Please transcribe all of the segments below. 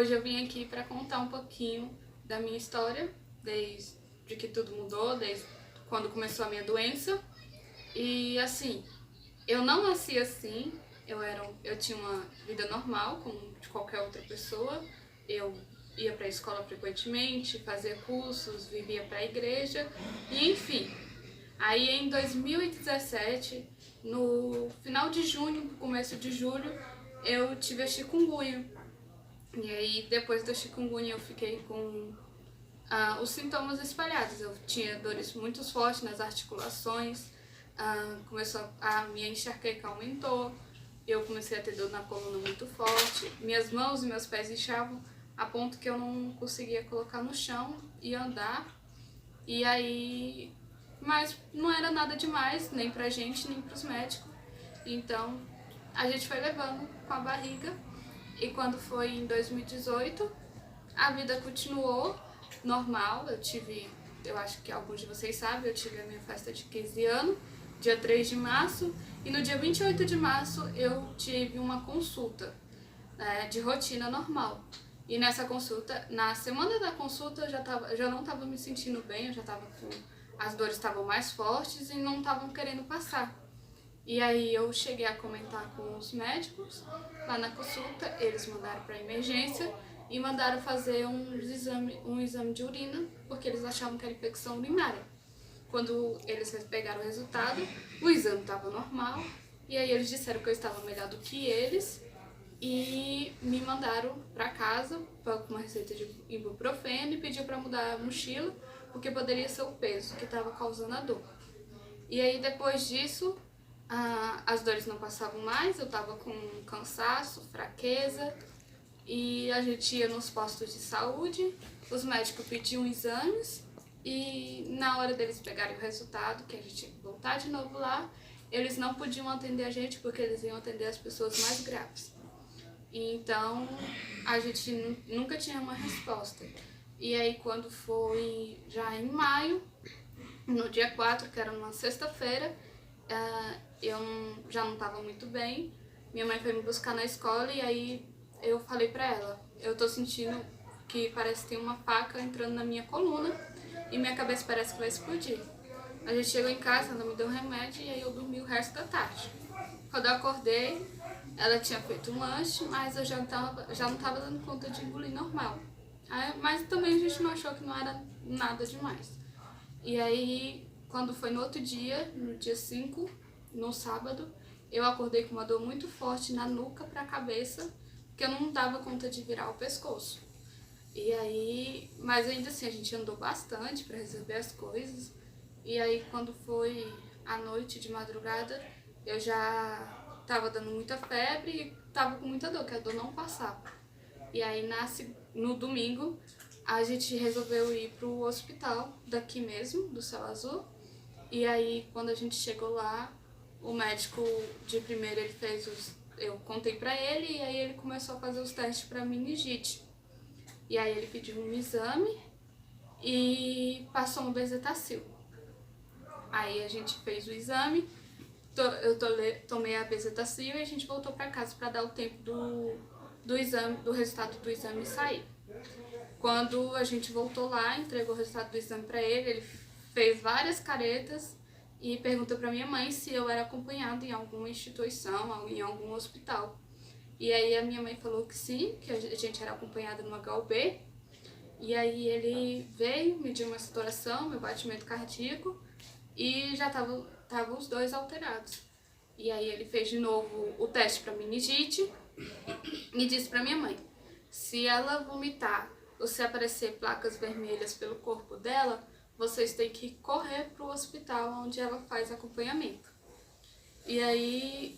Hoje eu vim aqui para contar um pouquinho da minha história, desde que tudo mudou, desde quando começou a minha doença. E assim, eu não nasci assim, eu tinha uma vida normal, como de qualquer outra pessoa. Eu ia para a escola frequentemente, fazia cursos, vivia para a igreja, e enfim. Aí em 2017, no final de junho, começo de julho, eu tive a chikungunya. E aí depois da chikungunya eu fiquei com os sintomas espalhados. Eu tinha dores muito fortes nas articulações, começou a minha enxaqueca aumentou, eu comecei a ter dor na coluna muito forte, minhas mãos e meus pés inchavam a ponto que eu não conseguia colocar no chão e andar. E aí, mas não era nada demais, nem pra gente, nem pros médicos. Então a gente foi levando com a barriga. E quando foi em 2018, a vida continuou normal. Eu acho que alguns de vocês sabem, eu tive a minha festa de 15 anos, dia 3 de março, e no dia 28 de março eu tive uma consulta, né, de rotina normal. E nessa consulta, na semana da consulta, eu já não estava me sentindo bem, as dores estavam mais fortes e não estavam querendo passar. E aí eu cheguei a comentar com os médicos lá na consulta, eles mandaram para emergência e mandaram fazer um exame de urina, porque eles achavam que era infecção urinária. Quando eles pegaram o resultado, o exame estava normal, e aí eles disseram que eu estava melhor do que eles e me mandaram para casa com uma receita de ibuprofeno e pediu para mudar a mochila, porque poderia ser o peso que estava causando a dor. E aí depois disso, as dores não passavam mais, eu tava com cansaço, fraqueza, e a gente ia nos postos de saúde, os médicos pediam exames, e na hora deles pegarem o resultado, que a gente tinha que voltar de novo lá, eles não podiam atender a gente porque eles iam atender as pessoas mais graves. Então a gente nunca tinha uma resposta. E aí quando foi já em maio, no dia 4, que era uma sexta-feira, eu já não estava muito bem. Minha mãe foi me buscar na escola e aí eu falei pra ela, eu tô sentindo que parece que tem uma faca entrando na minha coluna e minha cabeça parece que vai explodir. A gente chegou em casa, ela me deu um remédio e aí eu dormi o resto da tarde. Quando eu acordei, ela tinha feito um lanche, mas eu já não tava dando conta de engolir normal. Mas também a gente não achou que não era nada demais. E aí, quando foi no outro dia, no dia 5, no sábado, eu acordei com uma dor muito forte na nuca pra cabeça, que eu não dava conta de virar o pescoço. E aí, mas ainda assim, a gente andou bastante pra resolver as coisas. E aí, quando foi à noite, de madrugada, eu já tava dando muita febre e tava com muita dor, que a dor não passava. E aí, no domingo, a gente resolveu ir pro hospital daqui mesmo, do Céu Azul. E aí, quando a gente chegou lá, o médico de primeiro, eu contei pra ele e aí ele começou a fazer os testes pra meningite. E aí ele pediu um exame e passou um bezetacil. Aí a gente fez o exame, eu tomei a bezetacil e a gente voltou pra casa pra dar o tempo do resultado do exame sair. Quando a gente voltou lá, entregou o resultado do exame pra ele, ele fez várias caretas e perguntou pra minha mãe se eu era acompanhada em alguma instituição, em algum hospital. E aí a minha mãe falou que sim, que a gente era acompanhada no HUB. E aí ele veio, mediu uma saturação, meu batimento cardíaco, e já tava os dois alterados. E aí ele fez de novo o teste pra meningite e disse pra minha mãe, se ela vomitar ou se aparecer placas vermelhas pelo corpo dela, vocês têm que correr pro hospital onde ela faz acompanhamento. E aí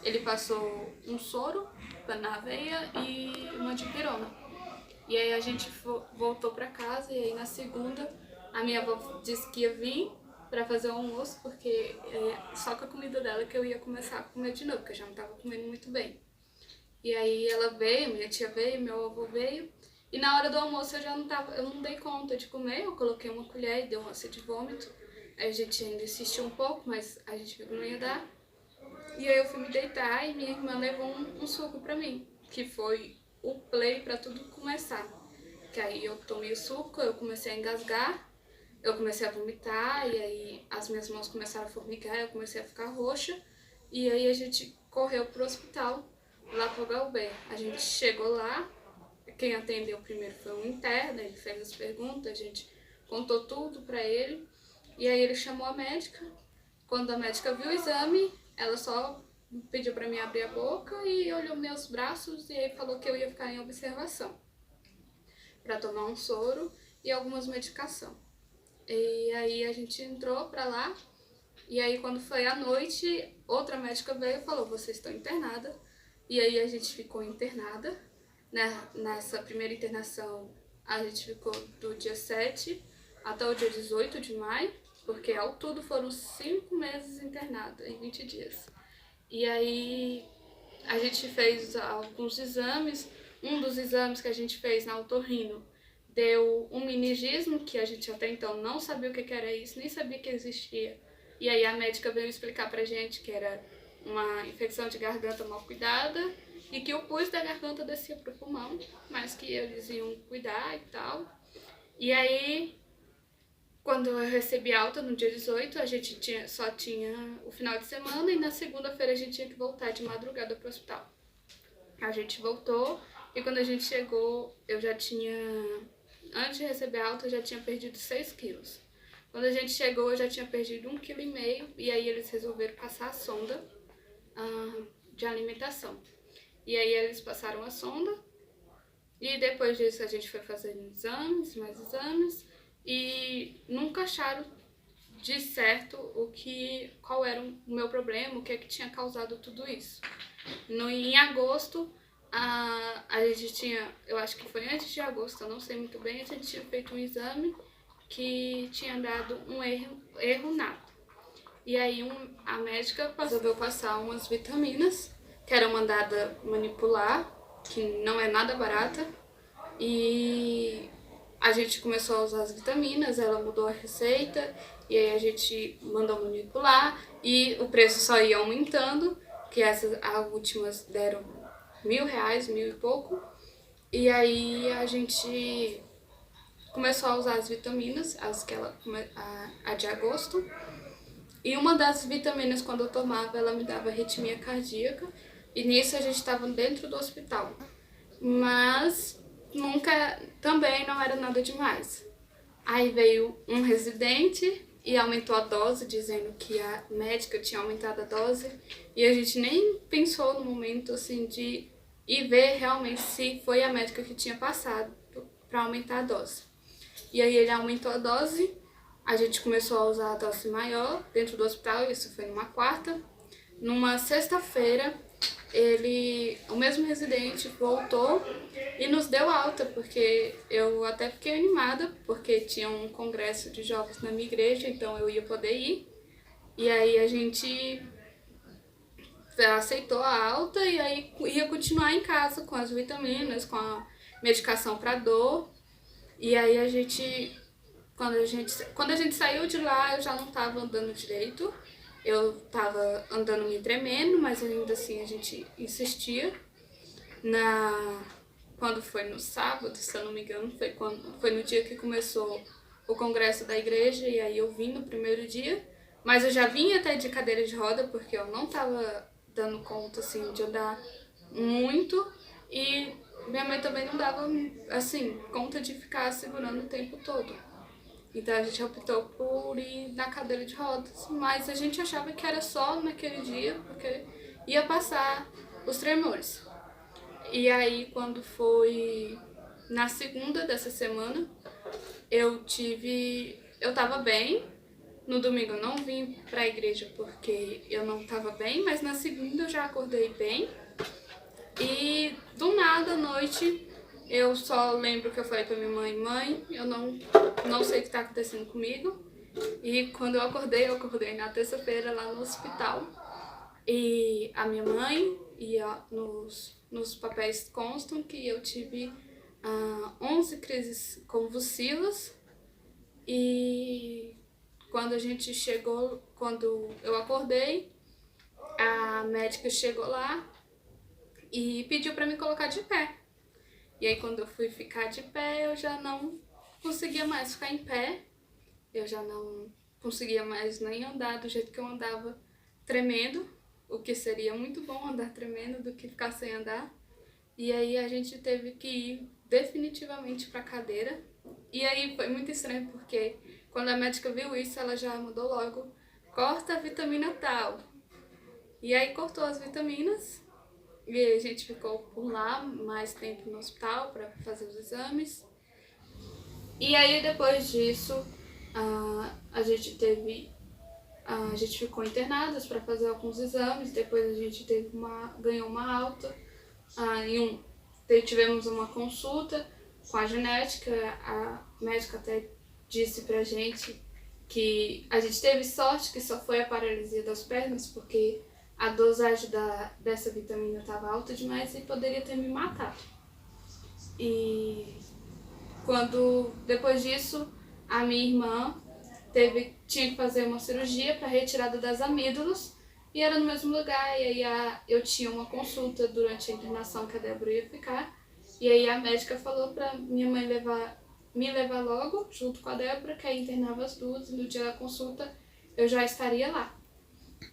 ele passou um soro na veia e uma dipirona. E aí a gente voltou pra casa e aí na segunda a minha avó disse que ia vir pra fazer o almoço, porque só com a comida dela que eu ia começar a comer de novo, porque eu já não tava comendo muito bem. E aí ela veio, minha tia veio, meu avô veio, e na hora do almoço eu não dei conta de comer, eu coloquei uma colher e deu um ânsia de vômito. Aí a gente ainda insistiu um pouco, mas a gente viu que não ia dar. E aí eu fui me deitar e minha irmã levou um suco pra mim, que foi o play para tudo começar. Que aí eu tomei o suco, eu comecei a engasgar, eu comecei a vomitar, e aí as minhas mãos começaram a formigar, eu comecei a ficar roxa, e aí a gente correu pro hospital, lá pro HUB. A gente chegou lá, quem atendeu primeiro foi um interno, ele fez as perguntas, a gente contou tudo pra ele, e aí ele chamou a médica. Quando a médica viu o exame, ela só pediu pra mim abrir a boca e olhou meus braços e aí falou que eu ia ficar em observação para tomar um soro e algumas medicação. E aí a gente entrou pra lá, e aí quando foi à noite, outra médica veio e falou, vocês estão internada. E aí a gente ficou internada, né? Nessa primeira internação a gente ficou do dia 7 até o dia 18 de maio, porque ao todo foram 5 meses internada em 20 dias. E aí a gente fez alguns exames, um dos exames que a gente fez na otorrino deu um meningismo, que a gente até então não sabia o que era isso, nem sabia que existia. E aí a médica veio explicar pra gente que era uma infecção de garganta mal cuidada e que o pus da garganta descia pro pulmão, mas que eles iam cuidar e tal. E aí, quando eu recebi alta no dia 18, a gente só tinha o final de semana e na segunda-feira a gente tinha que voltar de madrugada pro hospital. A gente voltou e quando a gente chegou, eu já tinha... Antes de receber alta, eu já tinha perdido 6 quilos. Quando a gente chegou, eu já tinha perdido 1,5 kg e aí eles resolveram passar a sonda de alimentação. E aí eles passaram a sonda e depois disso a gente foi fazendo exames, mais exames e nunca acharam de certo qual era o meu problema, o que é que tinha causado tudo isso. Em agosto, a gente tinha, eu acho que foi antes de agosto, eu não sei muito bem, a gente tinha feito um exame que tinha dado um erro nato. E aí a médica resolveu passar umas vitaminas, que era mandada manipular, que não é nada barata, e a gente começou a usar as vitaminas, ela mudou a receita, e aí a gente mandou manipular, e o preço só ia aumentando, que essas as últimas deram R$ 1.000, 1.000 e pouco, e aí a gente começou a usar as vitaminas, a de agosto, e uma das vitaminas, quando eu tomava, ela me dava arritmia cardíaca, e nisso a gente estava dentro do hospital. Mas nunca, também não era nada demais. Aí veio um residente e aumentou a dose, dizendo que a médica tinha aumentado a dose, e a gente nem pensou no momento assim de ir ver realmente se foi a médica que tinha passado para aumentar a dose. E aí ele aumentou a dose, a gente começou a usar a dose maior dentro do hospital, isso foi numa quarta. Numa sexta-feira, o mesmo residente voltou e nos deu alta, porque eu até fiquei animada, porque tinha um congresso de jovens na minha igreja, então eu ia poder ir. E aí a gente aceitou a alta e aí ia continuar em casa com as vitaminas, com a medicação para dor. E aí quando a gente saiu de lá, eu já não estava andando direito. Eu estava andando me tremendo, mas ainda assim a gente insistia. Quando foi no sábado, se eu não me engano, foi no dia que começou o congresso da igreja, e aí eu vim no primeiro dia. Mas eu já vim até de cadeira de roda, porque eu não estava dando conta, assim, de andar muito. E minha mãe também não dava, assim, conta de ficar segurando o tempo todo. Então a gente optou por ir na cadeira de rodas, mas a gente achava que era só naquele dia, porque ia passar os tremores. E aí quando foi na segunda dessa semana, eu tava bem. No domingo eu não vim pra igreja porque eu não tava bem, mas na segunda eu já acordei bem. E do nada à noite eu só lembro que eu falei pra minha mãe, eu não sei o que tá acontecendo comigo. E quando eu acordei na terça-feira lá no hospital. E a minha mãe nos papéis constam que eu tive 11 crises convulsivas. E quando eu acordei, a médica chegou lá e pediu pra me colocar de pé. E aí quando eu fui ficar de pé, eu já não conseguia mais ficar em pé. Eu já não conseguia mais nem andar do jeito que eu andava tremendo, o que seria muito bom andar tremendo do que ficar sem andar. E aí a gente teve que ir definitivamente para cadeira. E aí foi muito estranho porque quando a médica viu isso, ela já mandou logo: corta a vitamina tal. E aí cortou as vitaminas e a gente ficou por lá mais tempo no hospital para fazer os exames. E aí depois disso, a gente ficou internadas para fazer alguns exames, depois a gente ganhou uma alta, tivemos uma consulta com a genética, a médica até disse pra gente que a gente teve sorte que só foi a paralisia das pernas, porque a dosagem dessa vitamina estava alta demais e poderia ter me matado. E depois disso, a minha irmã tinha que fazer uma cirurgia para retirada das amígdalas, e era no mesmo lugar, e aí eu tinha uma consulta durante a internação que a Débora ia ficar, e aí a médica falou para minha mãe me levar logo, junto com a Débora, que aí internava as duas, e no dia da consulta eu já estaria lá.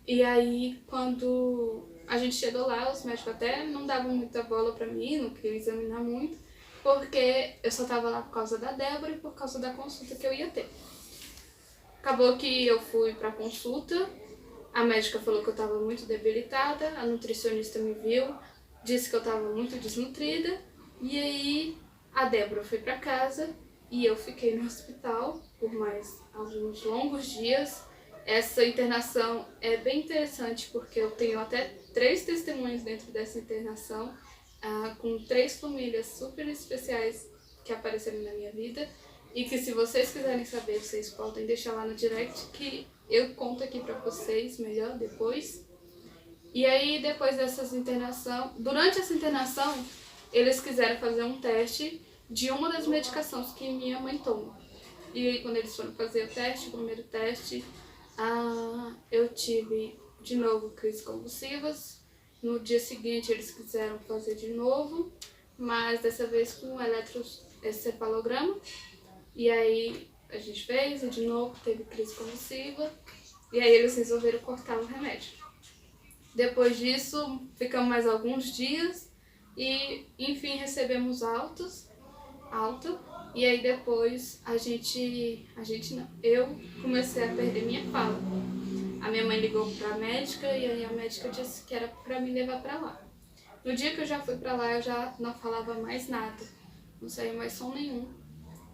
E aí, quando a gente chegou lá, os médicos até não davam muita bola para mim, não queriam examinar muito, porque eu só estava lá por causa da Débora e por causa da consulta que eu ia ter. Acabou que eu fui pra consulta, a médica falou que eu estava muito debilitada, a nutricionista me viu, disse que eu estava muito desnutrida, e aí a Débora foi pra casa e eu fiquei no hospital por mais alguns longos dias. Essa internação é bem interessante porque eu tenho até 3 testemunhos dentro dessa internação, com 3 famílias super especiais que apareceram na minha vida. E que se vocês quiserem saber, vocês podem deixar lá no direct que eu conto aqui pra vocês melhor depois. E aí, depois durante essa internação, eles quiseram fazer um teste de uma das medicações que minha mãe toma. E aí, quando eles foram fazer o primeiro teste, eu tive de novo crises convulsivas. No dia seguinte, eles quiseram fazer de novo, mas dessa vez com eletroencefalograma. E aí a gente fez e de novo teve crise convulsiva. E aí eles resolveram cortar o remédio. Depois disso, ficamos mais alguns dias e enfim recebemos alta. E aí depois eu comecei a perder minha fala. A minha mãe ligou pra médica e aí a médica disse que era pra me levar pra lá. No dia que eu já fui pra lá, eu já não falava mais nada, não saía mais som nenhum.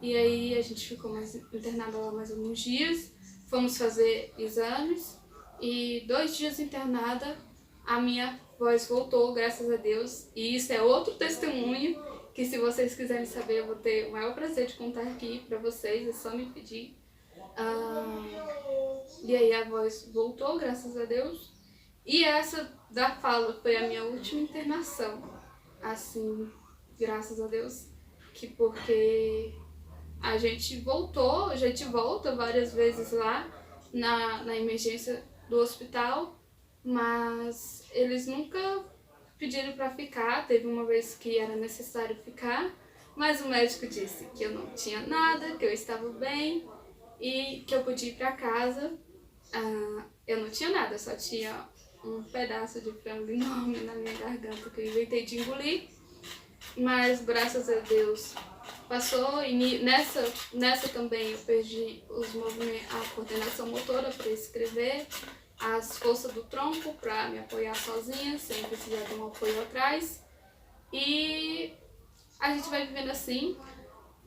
E aí a gente ficou internada lá mais alguns dias, fomos fazer exames e 2 dias internada a minha voz voltou, graças a Deus. E isso é outro testemunho que se vocês quiserem saber eu vou ter o maior prazer de contar aqui pra vocês, é só me pedir. E aí a voz voltou, graças a Deus. E essa da fala foi a minha última internação, assim, graças a Deus, porque a gente volta várias vezes lá na emergência do hospital, mas eles nunca pediram para ficar. Teve uma vez que era necessário ficar, mas o médico disse que eu não tinha nada, que eu estava bem e que eu podia ir para casa. Eu não tinha nada, só tinha um pedaço de frango enorme na minha garganta que eu inventei de engolir, mas graças a Deus passou. E nessa também eu perdi a coordenação motora para escrever, as forças do tronco para me apoiar sozinha, sem precisar de um apoio atrás. E a gente vai vivendo assim.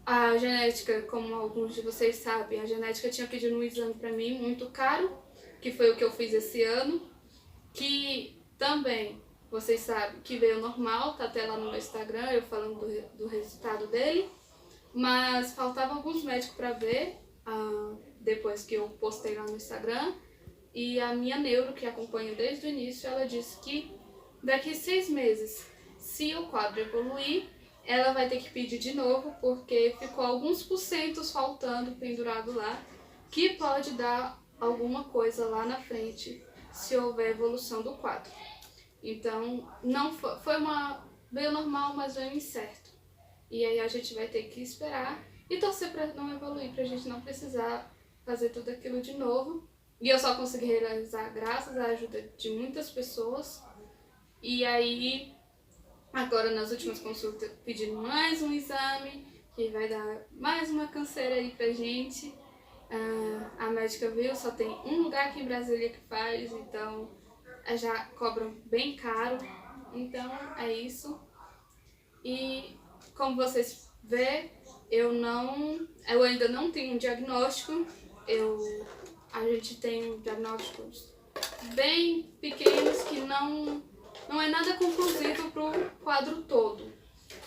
A genética, como alguns de vocês sabem, a genética tinha pedido um exame para mim muito caro, que foi o que eu fiz esse ano, que também vocês sabem que veio normal, tá até lá no meu Instagram eu falando do resultado dele, mas faltavam alguns médicos para ver depois que eu postei lá no Instagram. E a minha neuro, que acompanha desde o início, ela disse que daqui 6 meses, se o quadro evoluir, ela vai ter que pedir de novo, porque ficou alguns porcentos faltando pendurado lá, que pode dar alguma coisa lá na frente se houver evolução do quadro. Então, não veio normal, mas veio incerto. E aí a gente vai ter que esperar e torcer para não evoluir, pra gente não precisar fazer tudo aquilo de novo. E eu só consegui realizar graças à ajuda de muitas pessoas. E aí, agora nas últimas consultas, pedindo mais um exame, que vai dar mais uma canseira aí pra gente. A médica viu, só tem um lugar aqui em Brasília que faz, então já cobram bem caro. Então é isso. E como vocês vê, eu ainda não tenho um diagnóstico. A gente tem diagnósticos bem pequenos que não é nada conclusivo para o quadro todo.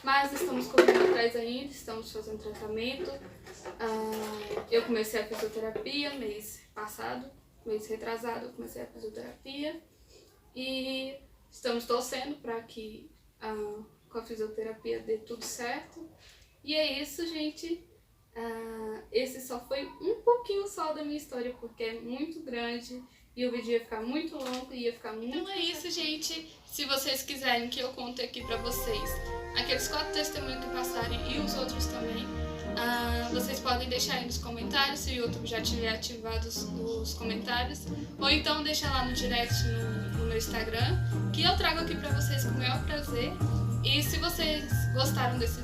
Mas estamos correndo atrás ainda, estamos fazendo tratamento. Eu comecei a fisioterapia mês retrasado, eu comecei a fisioterapia. E estamos torcendo para que com a fisioterapia dê tudo certo. E é isso, gente. Esse só foi um pouquinho só da minha história, porque é muito grande e o vídeo ia ficar muito longo e ia ficar muito... Então é isso, gente. Se vocês quiserem que eu conte aqui pra vocês aqueles 4 testemunhos que passarem e os outros também, vocês podem deixar aí nos comentários, se o YouTube já tiver ativado os comentários, ou então deixa lá no direct no meu Instagram, que eu trago aqui pra vocês com o maior prazer. E se vocês gostaram desse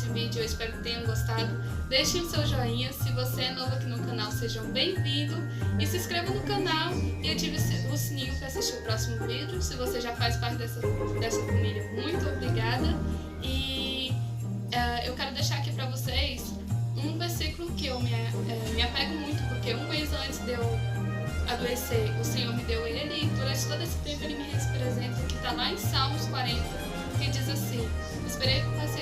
vídeo, eu espero que tenham gostado. Deixem o seu joinha. Se você é novo aqui no canal, sejam bem-vindos. E se inscreva no canal e ative o sininho para assistir o próximo vídeo. Se você já faz parte dessa família, muito obrigada. E eu quero deixar aqui para vocês um versículo que eu me apego muito, porque um mês antes de eu adoecer, o Senhor me deu ele, e durante todo esse tempo ele me representa, que está lá em Salmos 40, que diz assim: esperei com paciência